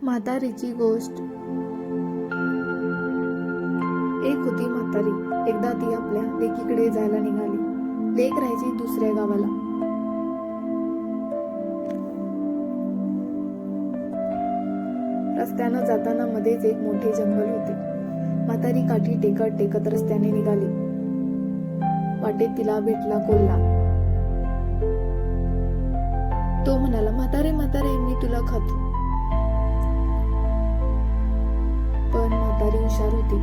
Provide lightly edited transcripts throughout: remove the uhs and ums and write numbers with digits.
म्हातारीची गोष्ट. एक होती म्हातारी. एकदा ती आपल्या लेकीकडे जायला निघाली. लेक राहायची दुसऱ्या गावाला. रस्त्यानं जाताना मध्येच एक मोठे जंगल होते. म्हातारी काठी टेकत टेकत रस्त्याने निघाली. वाटेत तिला भेटला कोल्हा. तो म्हणाला, म्हातारे म्हातारे, मी तुला खातो. पण म्हातारी हुशार होती.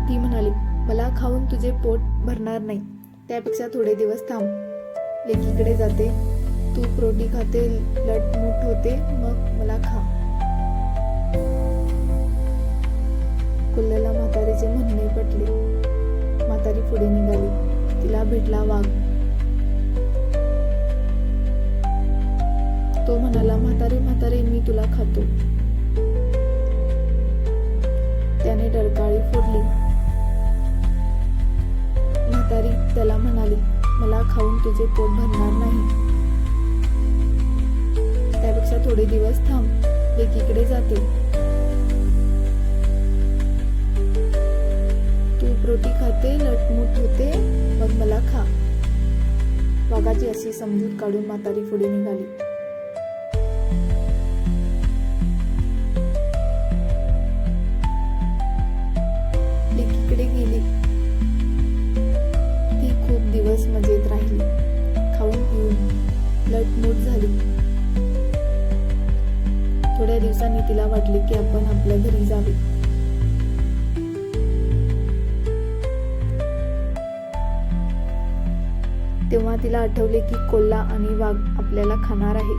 ती म्हणाली, मला खाऊन तुझे पोट भरणार नाही, त्यापेक्षा थोडे दिवस थांब. लेकीकडे जाते, तूप रोटी खाते, लटमुट होते, मग मला खा. कोल्ह्याला म्हातारीचे म्हणणे पटले. म्हातारी पुढे निघाली. तिला भेटला वाघ. तो म्हणाला, म्हातारे म्हातारे, मी तुला खातो. त्याने डरकाळी फोडली. म्हातारी त्याला म्हणाली, मला खाऊन तुझे पोट भरणार नाही, त्यापेक्षा थोडे दिवस थांब. लेकीकडे जाते, तूप रोटी खाते, लटमुट होते, मग मला खा. वाघाची अशी समजूत काढून म्हातारी पुढे निघाली. लेकीकडे गेली. ती खूप दिवस मजेत राहिली. खाऊन पिऊन लटमुट झाली. थोड्या दिवसांनी तिला वाटले की आपण आपल्या घरी जावे. तेव्हा तिला आठवले की कोल्हा आणि वाघ आपल्याला खाणार आहे.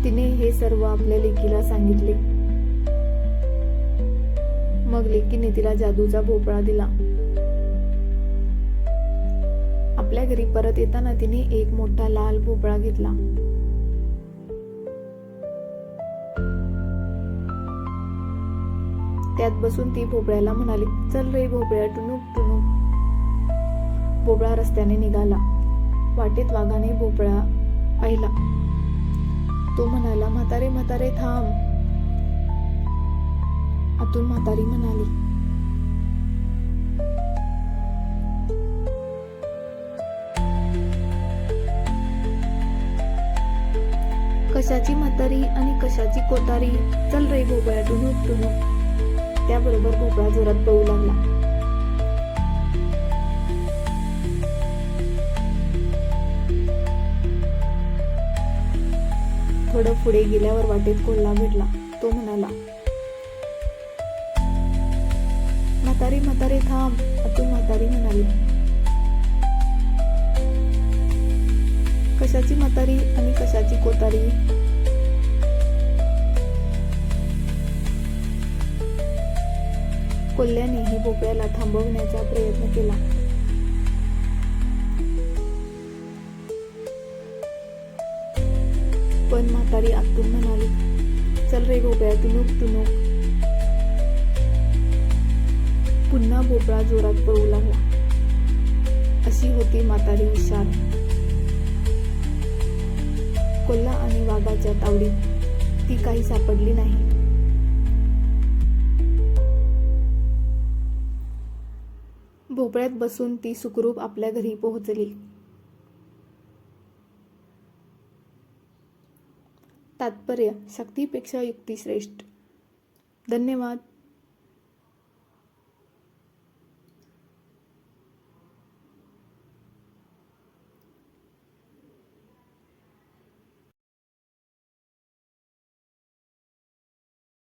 तिने हे सर्व आपल्या लेकीला सांगितले. मग लेकीने तिला जादूचा भोपळा दिला. आपल्या घरी परत येताना तिने एक मोठा लाल भोपळा घेतला. त्यात बसून ती भोपळ्याला म्हणाली, चल रे भोपळ्या, टुनुक टुनुक. भोपळा रस्त्याने निघाला. वाटेत वाघाने भोपळा पाहिला. तो म्हणाला, म्हातारे म्हातारे, थांब. आतून म्हातारी म्हणाली, कशाची म्हातारी आणि कशाची कोतारी, चल रे भोपळ्या, टुनुक टुनुक. त्याबरोबर भोपळा जोरात पळू लागला. थोडं पुढे गेल्यावर वाटेत कोल्हा भेटला. तो म्हणाला, म्हातारी म्हातारे, थांब. आतून म्हातारी म्हणाली, कशाची म्हातारी आणि कशाची कोतारी. कोल्ह्यानेही भोपळ्याला थांबवण्याचा प्रयत्न केला. पण म्हातारी आतून म्हणाली, चल रे भोपळ्या, टुनुक टुनुक. पुन्हा भोपळा जोरात पळू लागला. अशी होती म्हातारी हुशार. कोल्हा आणि वाघाच्या तावडीत ती काही सापडली नाही. भोपळ्यात बसून ती सुखरूप आपल्या घरी पोहोचली. तात्पर्य, शक्तीपेक्षा युक्ती श्रेष्ठ. धन्यवाद.